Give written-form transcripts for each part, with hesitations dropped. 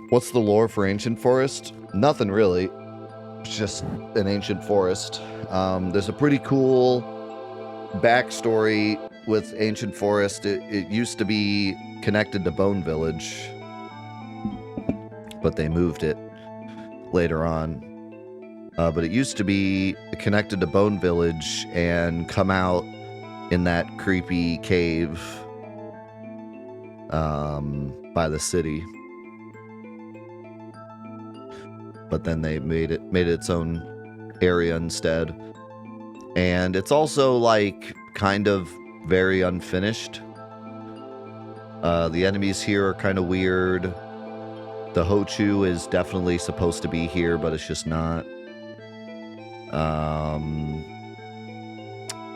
What's the lore for Ancient Forest? Nothing really. It's just an ancient forest. There's a pretty cool backstory with Ancient Forest. It used to be connected to Bone Village, but they moved it later on. But it used to be connected to Bone Village and come out in that creepy cave by the city. But then they made it its own area instead. And it's also like kind of very unfinished. The enemies here are kind of weird. The Hochu is definitely supposed to be here, but it's just not.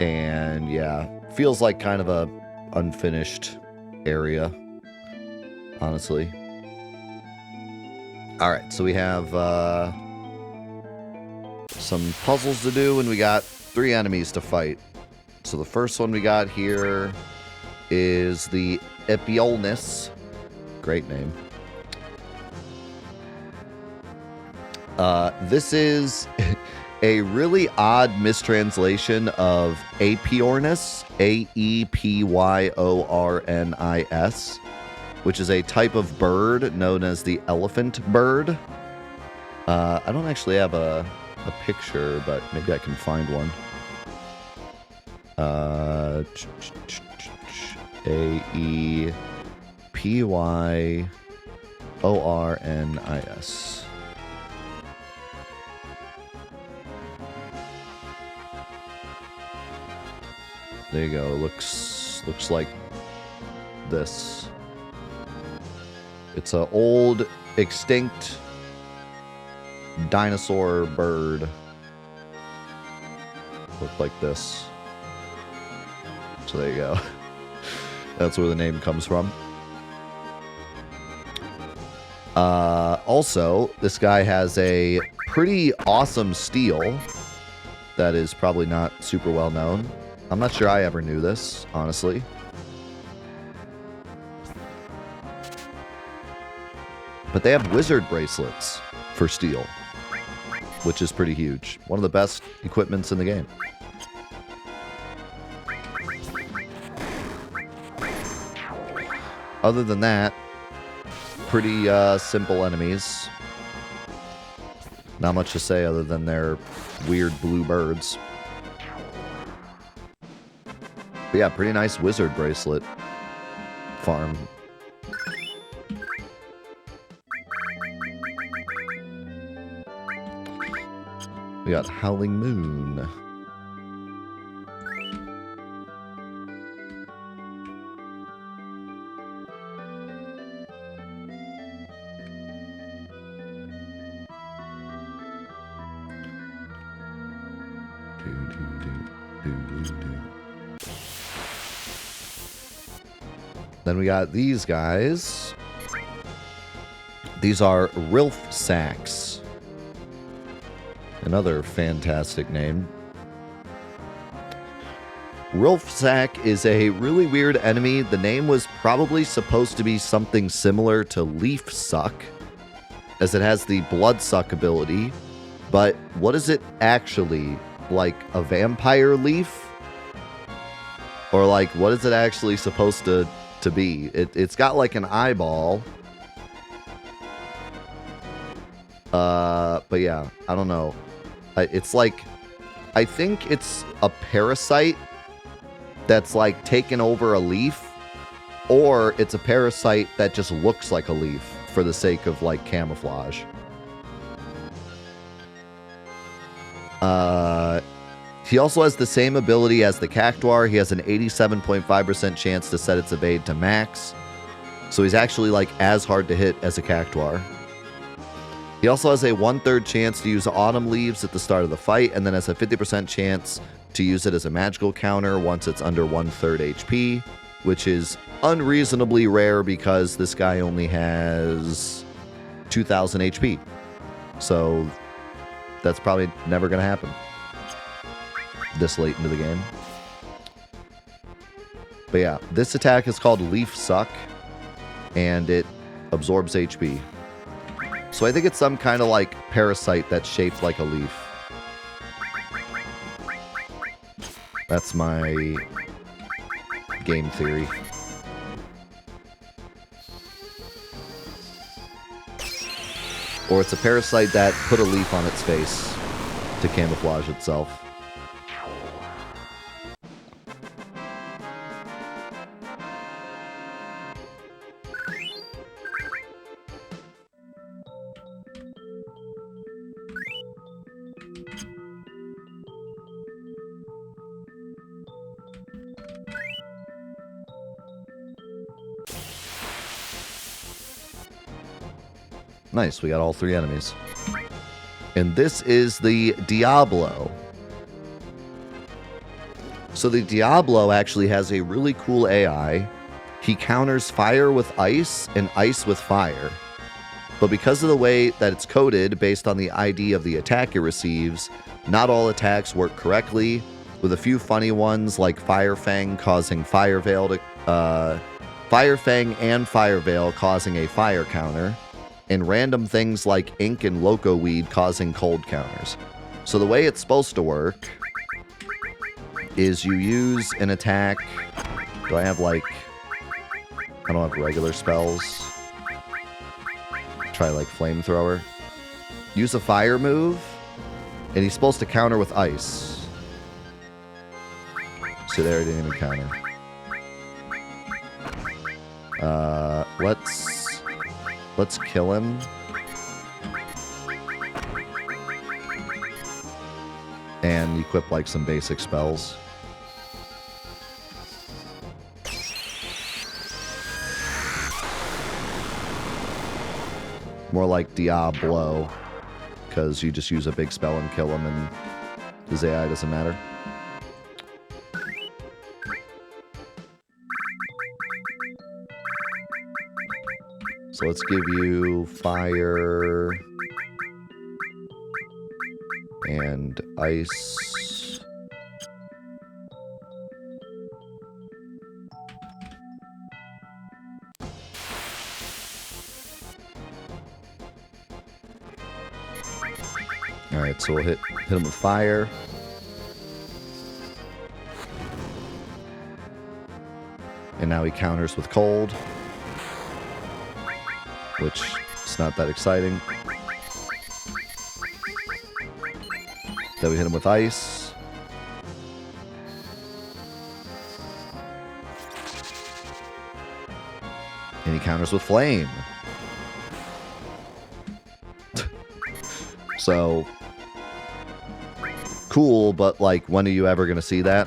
And yeah, feels like kind of a unfinished area, honestly. All right, so we have some puzzles to do, and we got 3 enemies to fight. So the first one we got here is the Epiolnus. Great name. This is a really odd mistranslation of Aepyornis, Aepyornis, which is a type of bird known as the elephant bird. I don't actually have a picture, but maybe I can find one. Aepyornis. There you go. It looks like this. It's an old, extinct dinosaur bird. Looked like this. So there you go. That's where the name comes from. Also, this guy has a pretty awesome steel that is probably not super well known. I'm not sure I ever knew this, honestly. But they have wizard bracelets for steel, which is pretty huge. One of the best equipments in the game. Other than that, pretty simple enemies. Not much to say other than they're weird blue birds. But yeah, pretty nice wizard bracelet farm. We got Howling Moon. Then we got these guys. These are Rilf Sacks. Another fantastic name. Rilfsack is a really weird enemy. The name was probably supposed to be something similar to Leaf Suck, as it has the Blood Suck ability. But what is it actually? Like a vampire leaf? Or like, what is it actually supposed to be? It's got like an eyeball. But yeah, I don't know. It's like, I think it's a parasite that's like taken over a leaf, or it's a parasite that just looks like a leaf for the sake of like camouflage. He also has the same ability as the Cactuar. He has an 87.5% chance to set its evade to max. So he's actually like as hard to hit as a Cactuar. He also has a 1/3 chance to use Autumn Leaves at the start of the fight, and then has a 50% chance to use it as a magical counter once it's under 1/3 HP, which is unreasonably rare because this guy only has 2,000 HP. So that's probably never going to happen this late into the game. But yeah, this attack is called Leaf Suck, and it absorbs HP. So I think it's some kind of like parasite that's shaped like a leaf. That's my game theory. Or it's a parasite that put a leaf on its face to camouflage itself. Nice, we got all 3 enemies. And this is the Diablo. So the Diablo actually has a really cool AI. He counters fire with ice and ice with fire. But because of the way that it's coded based on the ID of the attack it receives, not all attacks work correctly, with a few funny ones like Fire Fang causing Fire Veil to... Fire Fang and Fire Veil causing a fire counter, and random things like ink and loco weed causing cold counters. So the way it's supposed to work is you use an attack. Do I have like... I don't have regular spells. Try like flamethrower. Use a fire move, and he's supposed to counter with ice. So there, he didn't even counter. Let's kill him. And equip like some basic spells. More like Diablo, because you just use a big spell and kill him, and his AI doesn't matter. So let's give you fire and ice. Alright, so we'll hit him with fire. And now he counters with cold, which is not that exciting. Then we hit him with ice. And he counters with flame. So, cool, but like, when are you ever going to see that?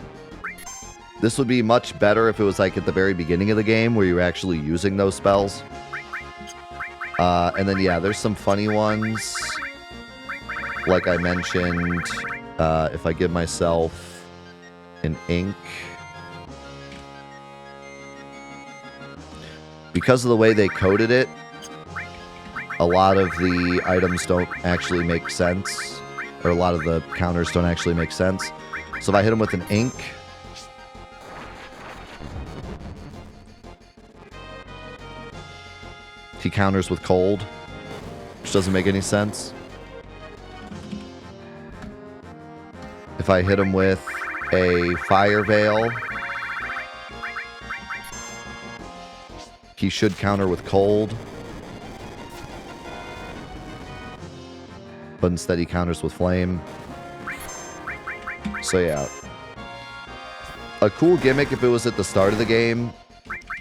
This would be much better if it was like at the very beginning of the game where you're actually using those spells. And then, yeah, there's some funny ones. Like I mentioned, if I give myself an ink. Because of the way they coded it, a lot of the items don't actually make sense. Or a lot of the counters don't actually make sense. So if I hit him with an ink... he counters with cold, which doesn't make any sense. If I hit him with a fire veil, he should counter with cold. But instead he counters with flame. So yeah. A cool gimmick if it was at the start of the game,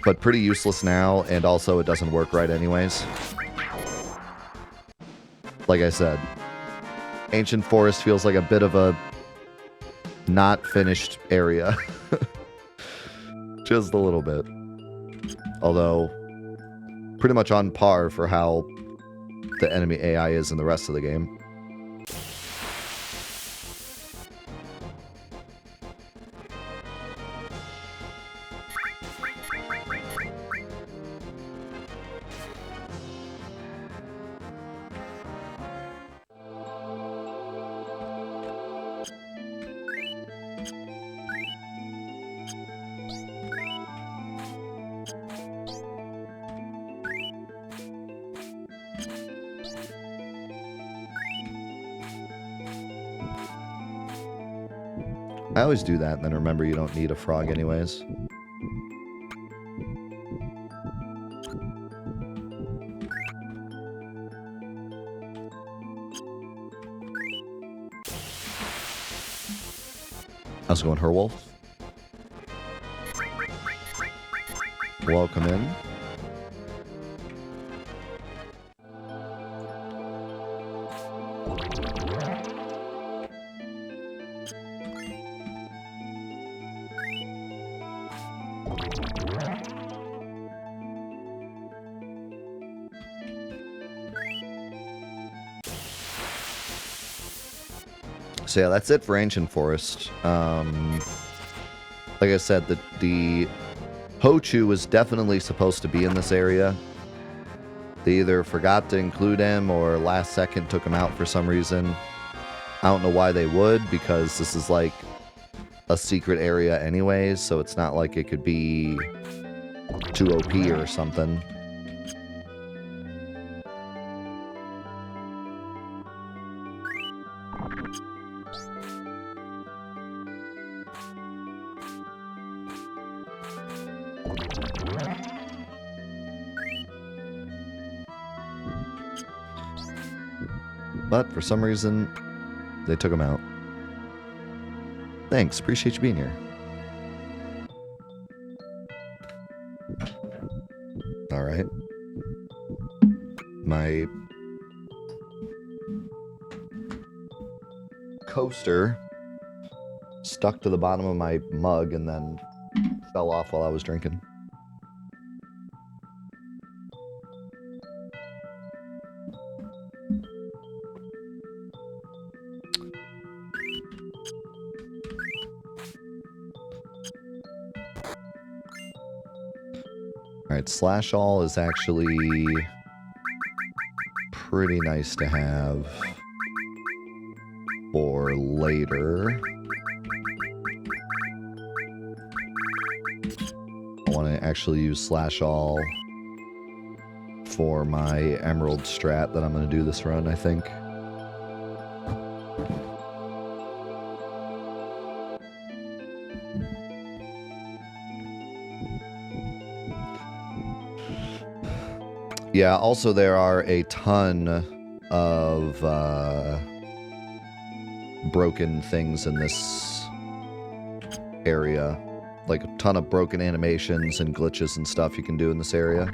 but pretty useless now, and also it doesn't work right anyways. Like I said, Ancient Forest feels like a bit of a not finished area. Just a little bit. Although, pretty much on par for how the enemy AI is in the rest of the game. I always do that, and then remember you don't need a frog anyways. How's it going, Herwolf? Welcome in. So yeah, that's it for Ancient Forest. Like I said, the Hochu was definitely supposed to be in this area. They either forgot to include him or last second took him out for some reason. I don't know why they would, because this is like a secret area anyways, so it's not like it could be too OP or something. But for some reason, they took him out. Thanks, appreciate you being here. All right. My coaster stuck to the bottom of my mug and then fell off while I was drinking. Alright, Slash All is actually pretty nice to have for later. I want to actually use Slash All for my Emerald strat that I'm going to do this run, I think. Yeah, also there are a ton of broken things in this area. Like a ton of broken animations and glitches and stuff you can do in this area.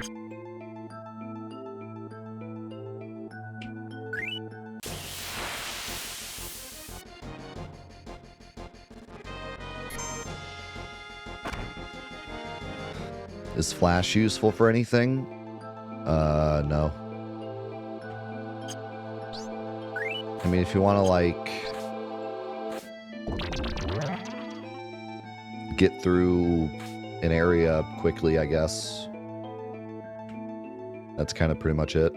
Is Flash useful for anything? No. I mean, if you want to, like, get through an area quickly, I guess. That's kind of pretty much it.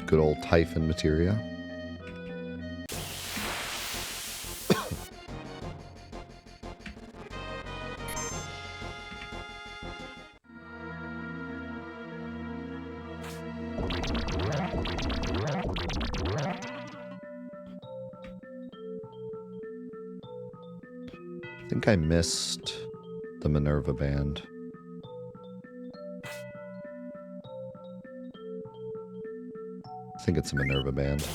Good old Typhon materia. I think I missed the Minerva band. I think it's a Minerva band.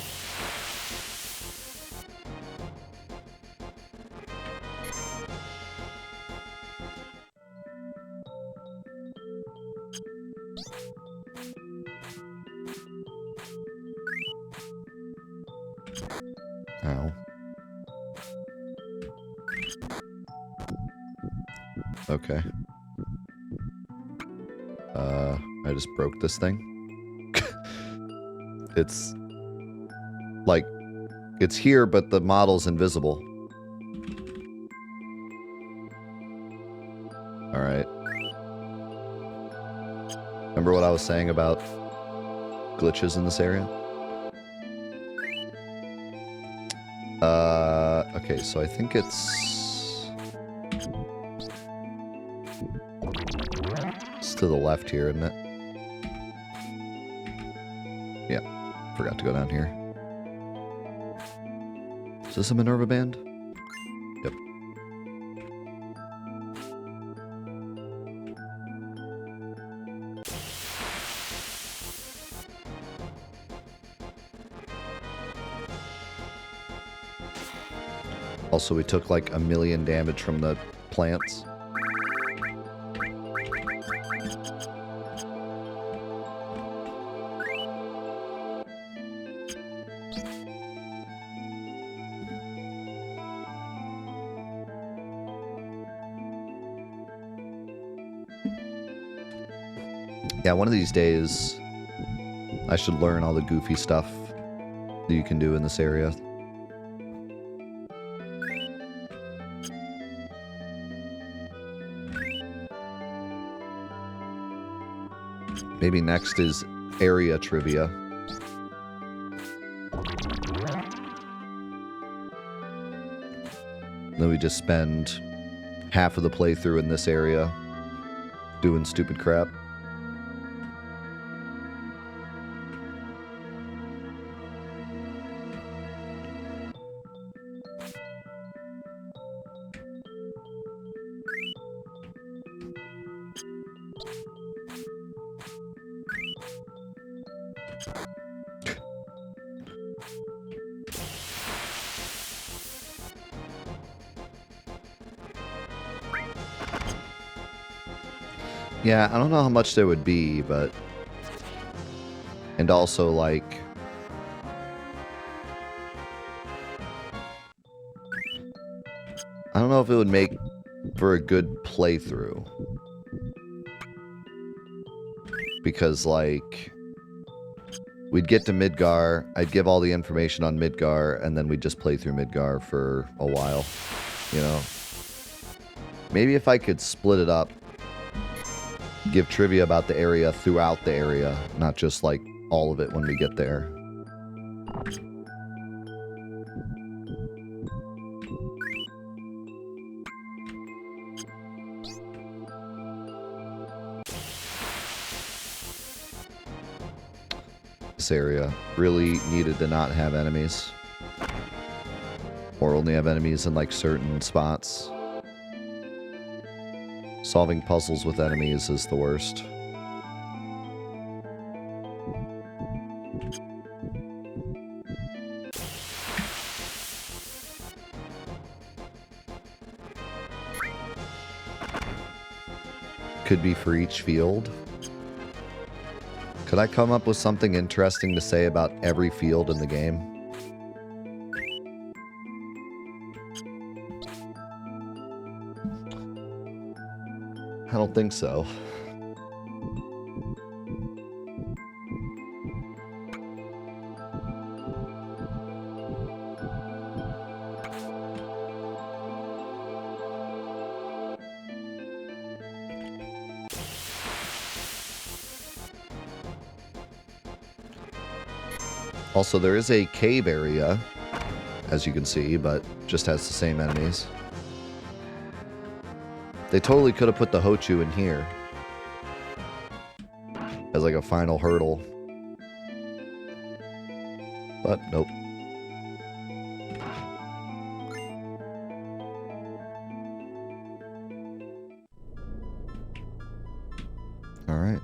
Ow. Okay. I just broke this thing. It's like It's here, but the model's invisible. Alright. Remember what I was saying about glitches in this area? Okay, so I think it's to the left here, isn't it? Yeah, forgot to go down here. Is this a Minerva band? Yep. Also, we took like 1 million damage from the plants. Yeah, one of these days, I should learn all the goofy stuff that you can do in this area. Maybe next is area trivia. Then we just spend half of the playthrough in this area doing stupid crap. Yeah, I don't know how much there would be, but... And also, like... I don't know if it would make for a good playthrough. Because, like... We'd get to Midgar, I'd give all the information on Midgar, and then we'd just play through Midgar for a while. You know? Maybe if I could split it up, give trivia about the area throughout the area, not just like all of it when we get there. This area really needed to not have enemies. Or only have enemies in like certain spots. Solving puzzles with enemies is the worst. Could be for each field. Could I come up with something interesting to say about every field in the game? I don't think so. Also, there is a cave area, as you can see, but just has the same enemies. They totally could have put the Hochu in here as like a final hurdle. But nope. Alright.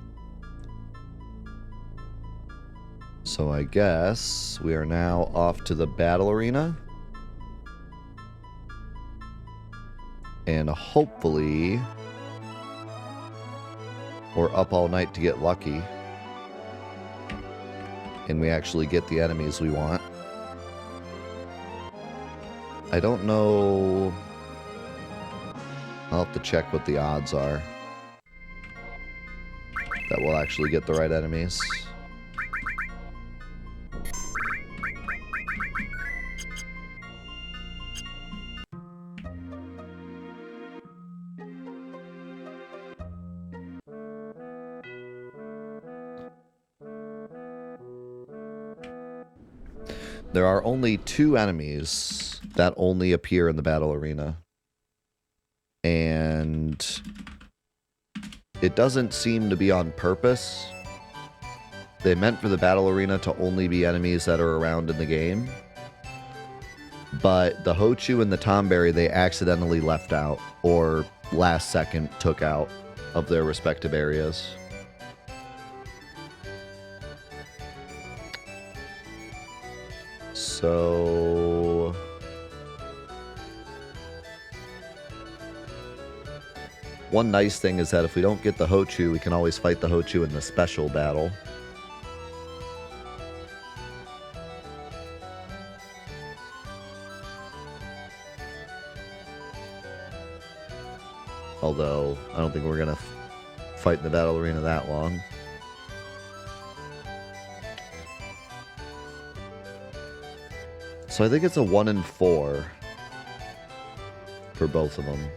So I guess we are now off to the battle arena. And hopefully we're up all night to get lucky. And we actually get the enemies we want. I don't know. I'll have to check what the odds are that we'll actually get the right enemies. There are only 2 enemies that only appear in the battle arena. And it doesn't seem to be on purpose. They meant for the battle arena to only be enemies that are around in the game. But the Hochu and the Tomberry, they accidentally left out, or last second took out of their respective areas. So one nice thing is that if we don't get the Hochu, we can always fight the Hochu in the special battle. Although, I don't think we're going to fight in the battle arena that long. So I think it's a 1 in 4 for both of them.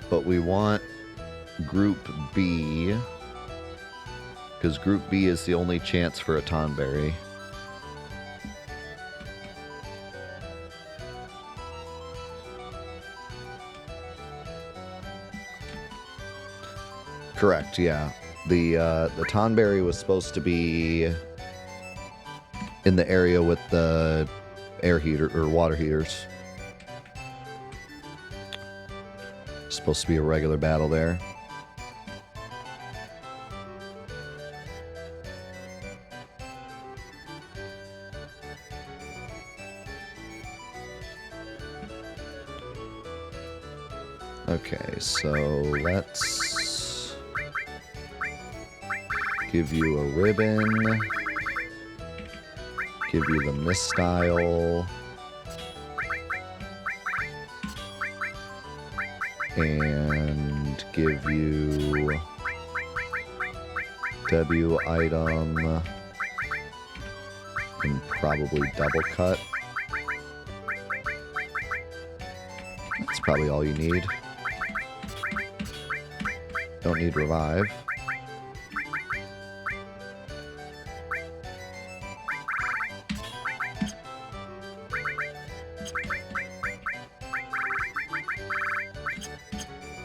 But we want Group B, because Group B is the only chance for a Tonberry. Correct, yeah. The Tonberry was supposed to be in the area with the air heater or water heaters. Supposed to be a regular battle there. Okay, so let's give you a ribbon, give you the misstyle, and give you W item and probably double cut. That's probably all you need. Don't need revive.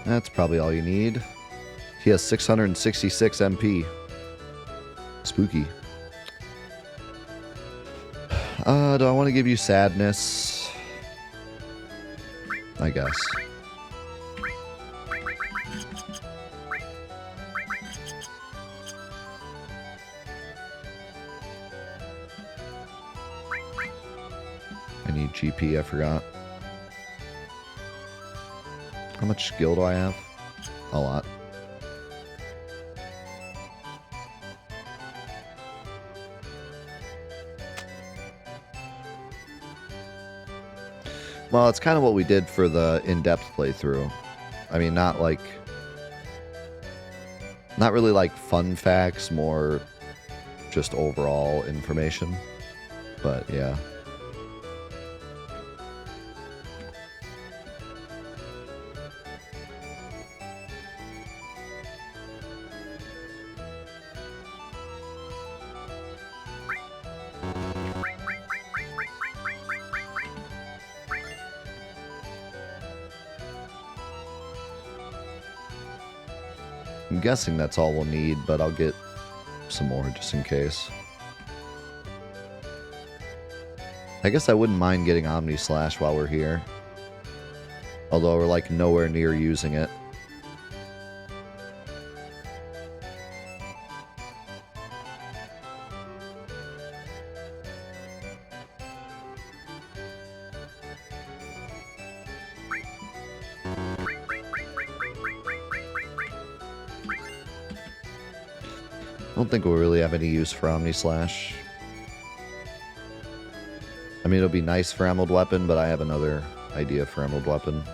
That's probably all you need. He has 666 MP. Spooky. Do I want to give you sadness? I guess. I need GP, I forgot. How much skill do I have? A lot. Well, it's kind of what we did for the in-depth playthrough. I mean, not really like fun facts, more just overall information. But yeah. I'm guessing that's all we'll need, but I'll get some more just in case. I guess I wouldn't mind getting Omni Slash while we're here. Although we're like nowhere near using it. I don't think we'll really have any use for Omni Slash. I mean, it'll be nice for Emerald Weapon, but I have another idea for Emerald Weapon.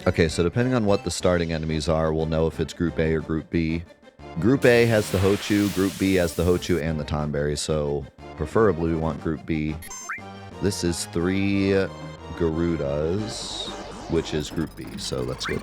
Okay, so depending on what the starting enemies are, we'll know if it's Group A or Group B. Group A has the Hochu, Group B has the Hochu and the Tonberry, so preferably we want Group B. This is 3 Garudas, which is Group B, so that's good.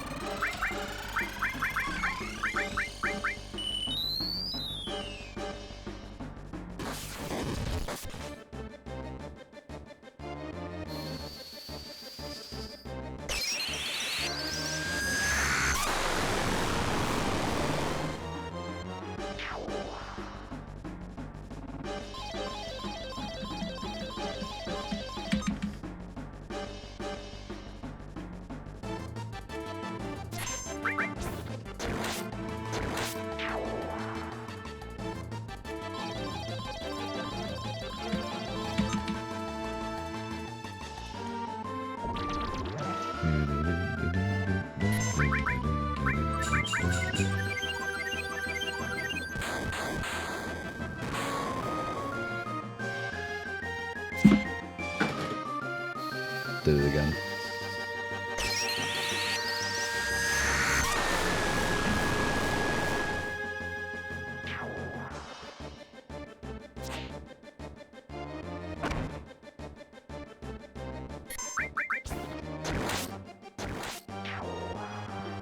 Did it again.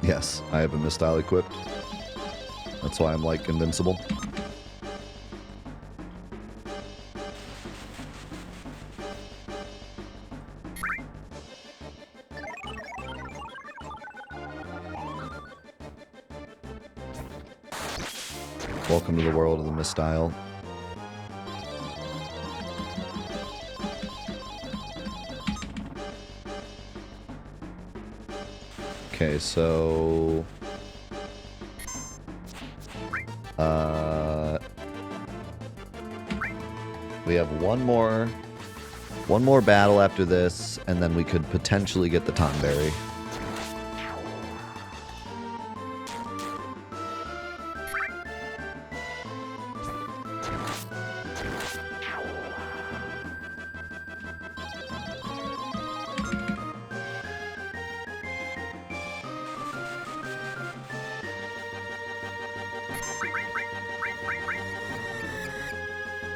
Yes, I have a mistile equipped. That's why I'm like invincible. Welcome to the world of the mistile. Okay, so we have one more battle after this, and then we could potentially get the Tonberry.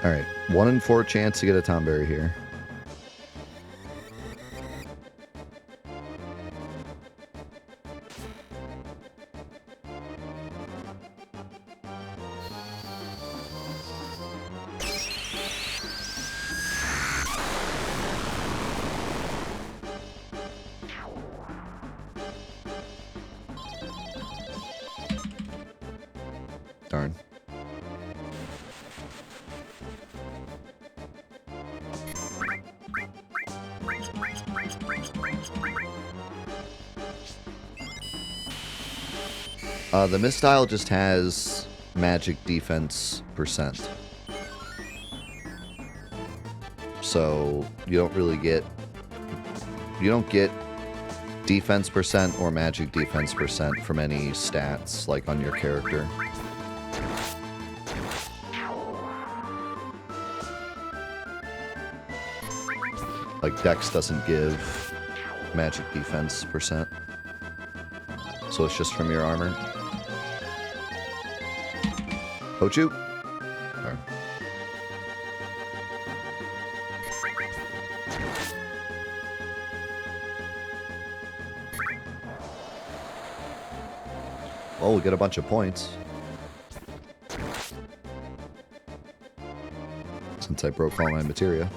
Alright, 1 in 4 chance to get a Tonberry here. Darn. The mistile just has magic defense %. So you don't really get... You don't get defense % or magic defense % from any stats, like on your character. Like Dex doesn't give magic defense %. So it's just from your armor. Hochu? There. Well, we'll get a bunch of points. Since I broke all my materia.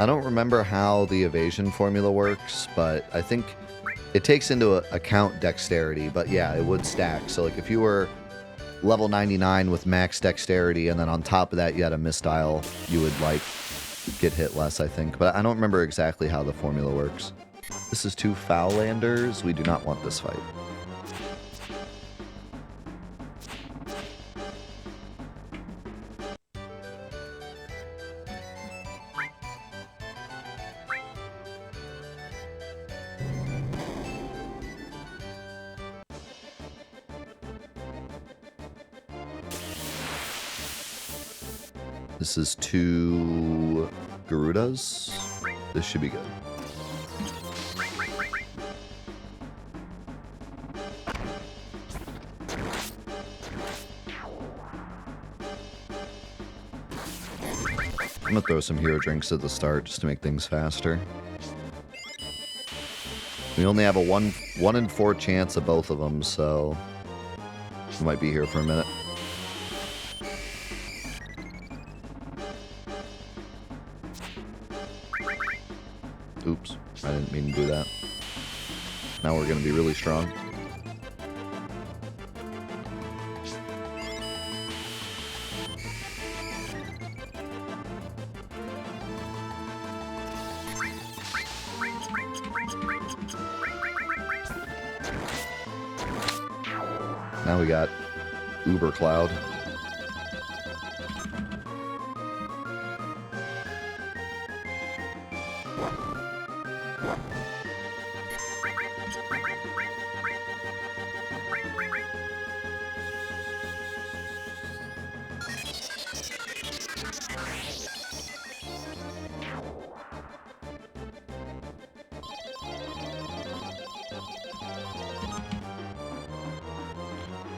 I don't remember how the evasion formula works, but I think it takes into account dexterity, but yeah, it would stack. So like if you were level 99 with max dexterity and then on top of that you had a mistile, you would like get hit less, I think. But I don't remember exactly how the formula works. This is 2 Foullanders. We do not want this fight. This is 2 Garudas. This should be good. I'm gonna throw some hero drinks at the start just to make things faster. We only have a 1 in 4 chance of both of them, so we might be here for a minute. Oops, I didn't mean to do that. Now we're gonna be really strong. Now we got Uber Cloud.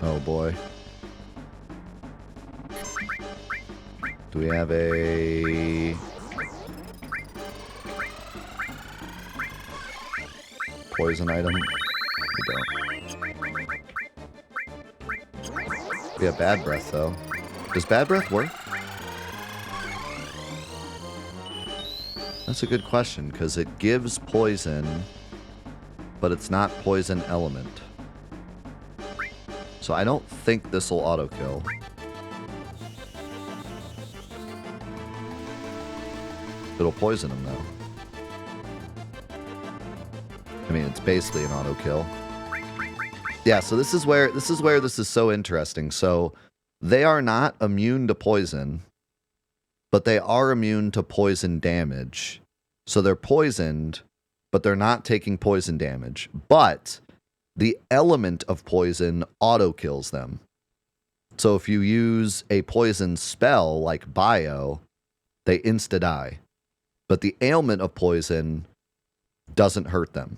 Oh boy. Do we have a poison item? We don't. We have bad breath though. Does bad breath work? That's a good question because it gives poison, but it's not poison element. So I don't think this will auto-kill. It'll poison him, though. I mean, it's basically an auto-kill. Yeah, so this is where this is so interesting. So they are not immune to poison, but they are immune to poison damage. So they're poisoned, but they're not taking poison damage. But the element of poison auto-kills them. So if you use a poison spell like Bio, they insta-die. But the ailment of poison doesn't hurt them.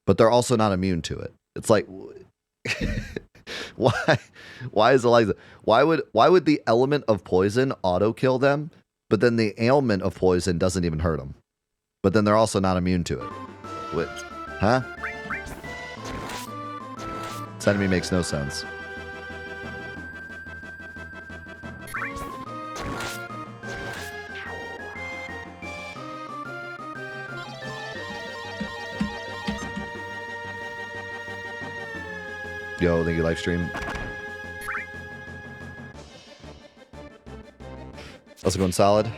But they're also not immune to it. It's like, why is it like that? Why would the element of poison auto-kill them, but then the ailment of poison doesn't even hurt them? But then they're also not immune to it. What? Huh? This enemy makes no sense. Yo, thank you, live stream. How's it going, solid?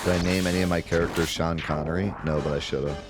Did I name any of my characters Sean Connery? No, but I should have.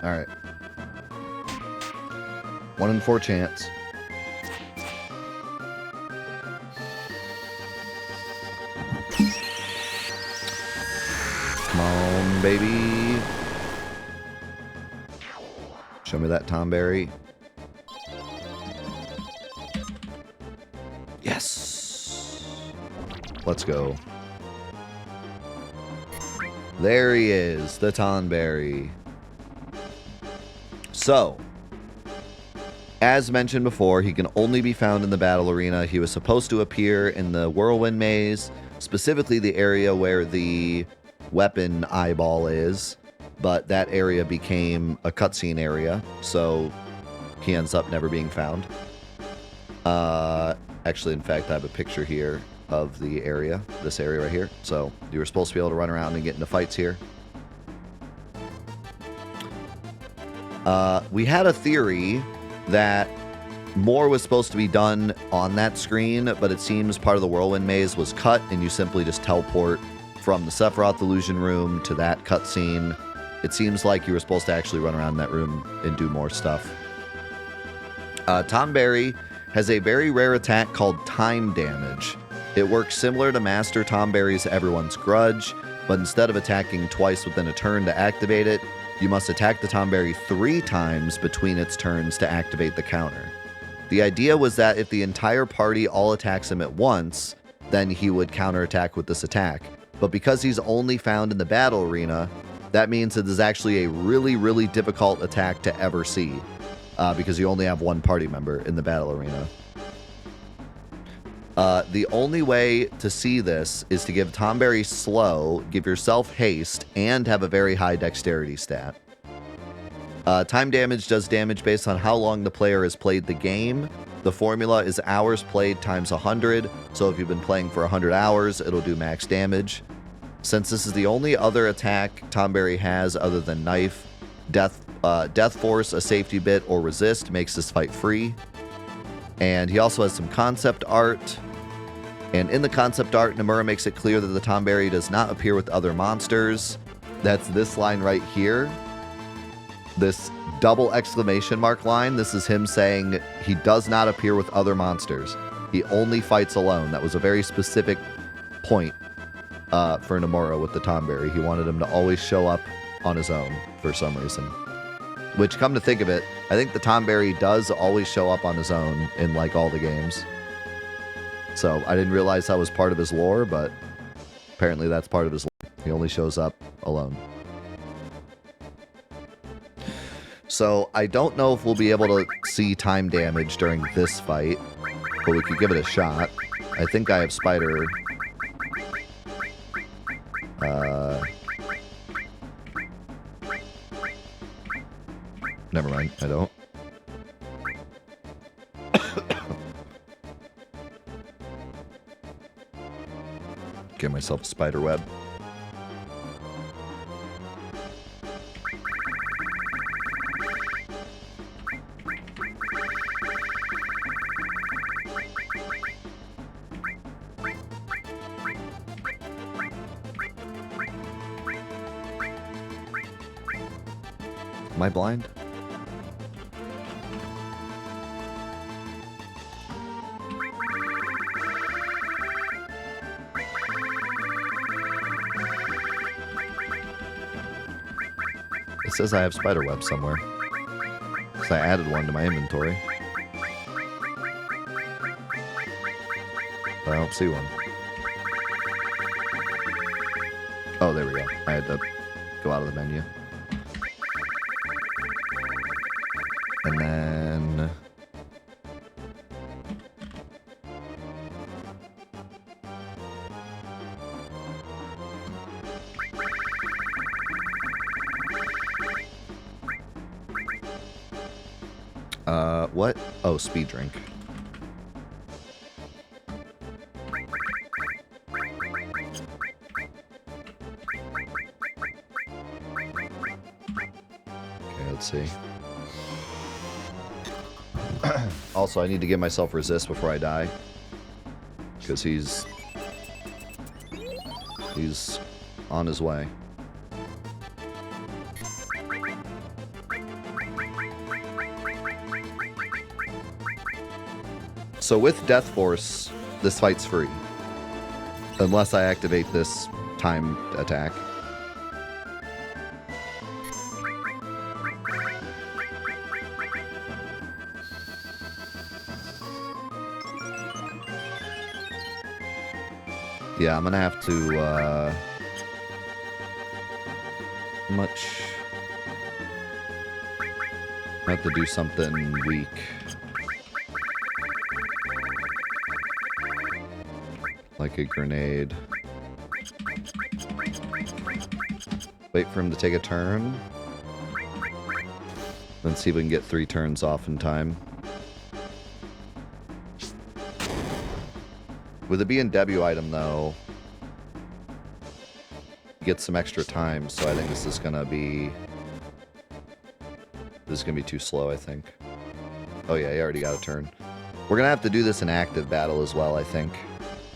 All right. 1 in 4 chance. Come on, baby. Show me that Tomberry. Yes. Let's go. There he is, the Tomberry. So, as mentioned before, he can only be found in the battle arena. He was supposed to appear in the Whirlwind Maze, specifically the area where the weapon eyeball is. but that area became a cutscene area, so he ends up never being found. Actually, in fact, I have a picture here of the area, this area right here. So you were supposed to be able to run around and get into fights here. We had a theory that more was supposed to be done on that screen, but it seems part of the Whirlwind Maze was cut, and you simply just teleport from the Sephiroth Illusion Room to that cutscene. It seems like you were supposed to actually run around that room and do more stuff. Tom Berry has a very rare attack called Time Damage. It works similar to Master Tom Berry's Everyone's Grudge, but instead of attacking twice within a turn to activate it, you must attack the Tom Berry 3 times between its turns to activate the counter. The idea was that if the entire party all attacks him at once, then he would counterattack with this attack. But because he's only found in the battle arena, that means it is actually a really, really difficult attack to ever see, because you only have one party member in the battle arena. The only way to see this is to give Tom Berry slow, give yourself haste, and have a very high dexterity stat. Time damage does damage based on how long the player has played the game. The formula is hours played times 100, so if you've been playing for 100 hours, it'll do max damage. Since this is the only other attack Tom Berry has other than Knife, Death Force, a safety bit, or Resist makes this fight free. And he also has some concept art. And in the concept art, Nomura makes it clear that the Tom Berry does not appear with other monsters. That's this line right here. This double exclamation mark line. This is him saying he does not appear with other monsters. He only fights alone. That was a very specific point for Nomura with the Tom Berry. He wanted him to always show up on his own for some reason. Which, come to think of it, I think the Tom Berry does always show up on his own in like all the games. So I didn't realize that was part of his lore, but apparently that's part of his lore. He only shows up alone. So I don't know if we'll be able to see time damage during this fight, but we could give it a shot. I think I have Spider. Never mind, I don't. Give myself a spider web. Am I blind? It says I have spiderweb somewhere. Because I added one to my inventory. But I don't see one. Oh, there we go. I had to go out of the menu. And then... what? Oh, speed drink. Okay, let's see. Also, I need to give myself resist before I die. Because he's on his way. So with Death Force, this fight's free. Unless I activate this time attack. Yeah, I'm gonna have to, I have to do something weak. Like a grenade. Wait for him to take a turn. Then see if we can get 3 turns off in time. With it being W item, though, get some extra time, so I think this is gonna be too slow, I think. Oh yeah, he already got a turn. We're gonna have to do this in active battle as well, I think.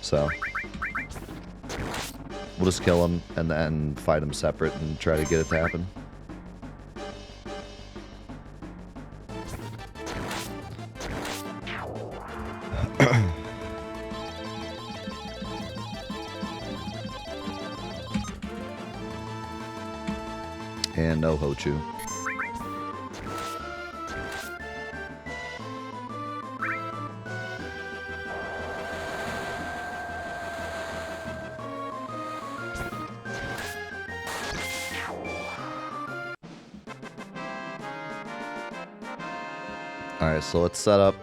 So we'll just kill him and then fight him separate and try to get it to happen. And no Hochu. Alright, so let's set up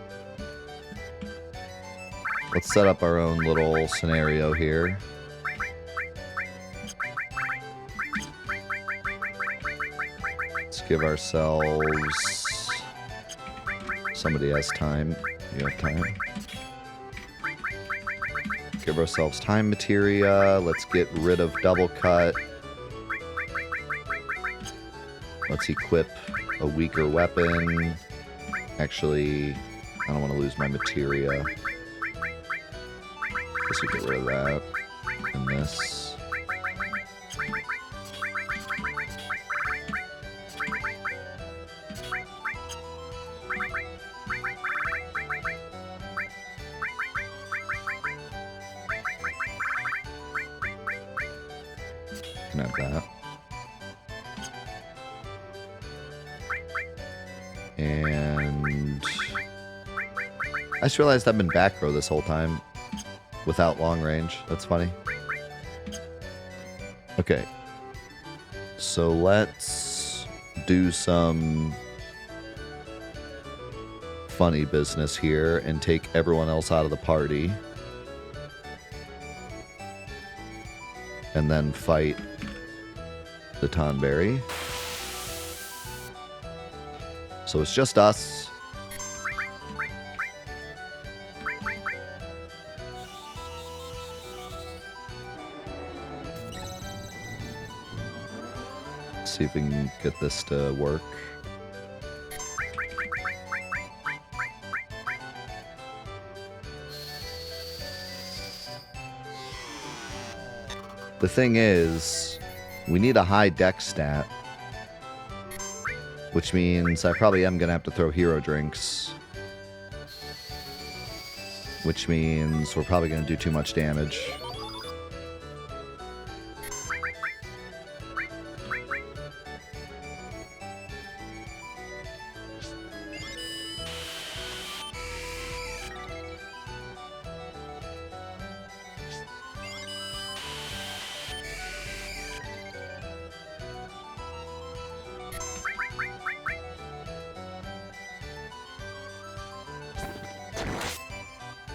our own little scenario here. Let's give ourselves... Somebody has time. You have time. Give ourselves time materia. Let's get rid of double cut. Let's equip a weaker weapon. Actually, I don't want to lose my materia. Guess we get rid of that. And this. Can have that. And I just realized I've been back row this whole time without long range. That's funny. Okay. So let's do some funny business here and take everyone else out of the party. And then fight the Tonberry. So it's just us. Let's see if we can get this to work. The thing is, we need a high dex stat. Which means I probably am going to have to throw hero drinks. Which means we're probably going to do too much damage.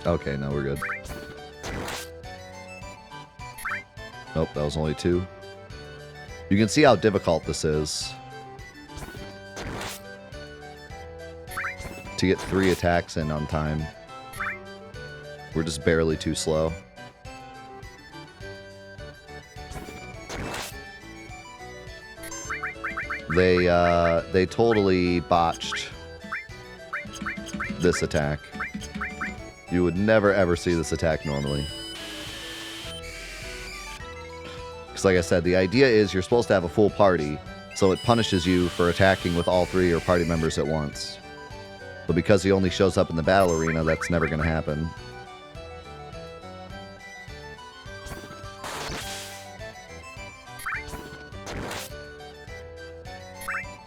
Okay, now we're good. Nope, that was only 2. You can see how difficult this is. To get 3 attacks in on time. We're just barely too slow. They totally botched this attack. You would never ever see this attack normally. Because like I said, the idea is you're supposed to have a full party, so it punishes you for attacking with all 3 of your party members at once. But because he only shows up in the battle arena, that's never going to happen.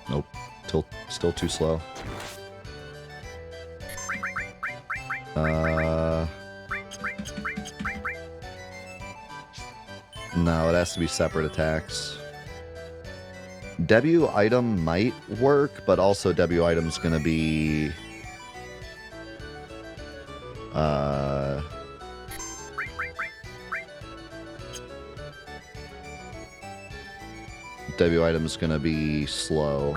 Nope. Still too slow. No, it has to be separate attacks. W item might work, but also W item's gonna be... W item is going to be slow.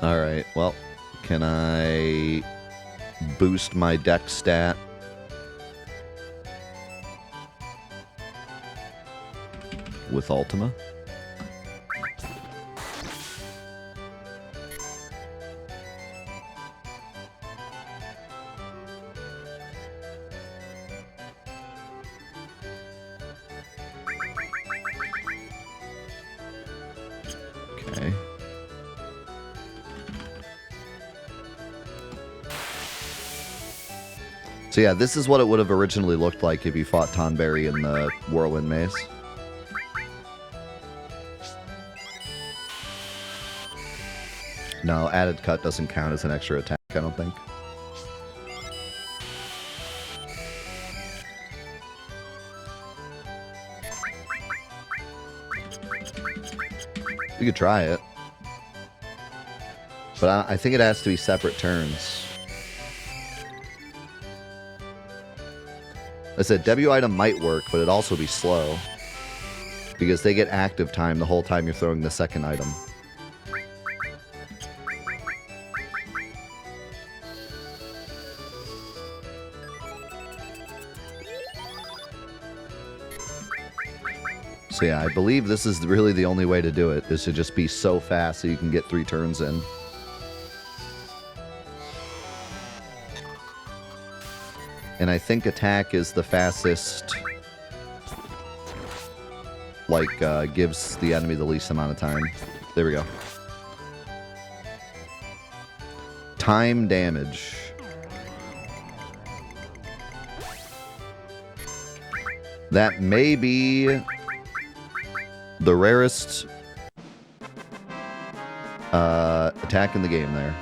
Alright, well, can I boost my deck stat? With Ultima? Okay. So yeah, this is what it would have originally looked like if you fought Tonberry in the Whirlwind Maze. No, added cut doesn't count as an extra attack, I don't think. You could try it. But I think it has to be separate turns. I said W item might work, but it'd also be slow. Because they get active time the whole time you're throwing the second item. So yeah, I believe this is really the only way to do it, is to just be so fast so you can get 3 turns in. And I think attack is the fastest, like, gives the enemy the least amount of time. There we go. Time damage. That may be the rarest attack in the game there.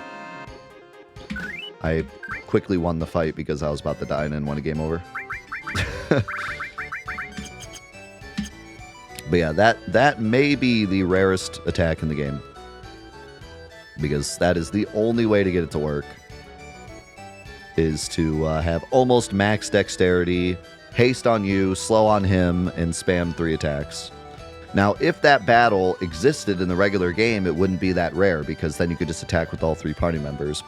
I quickly won the fight because I was about to die and then won a game over. But yeah, that may be the rarest attack in the game. Because that is the only way to get it to work. Is to have almost max dexterity, haste on you, slow on him, and spam 3 attacks. Now, if that battle existed in the regular game, it wouldn't be that rare, because then you could just attack with all 3 party members.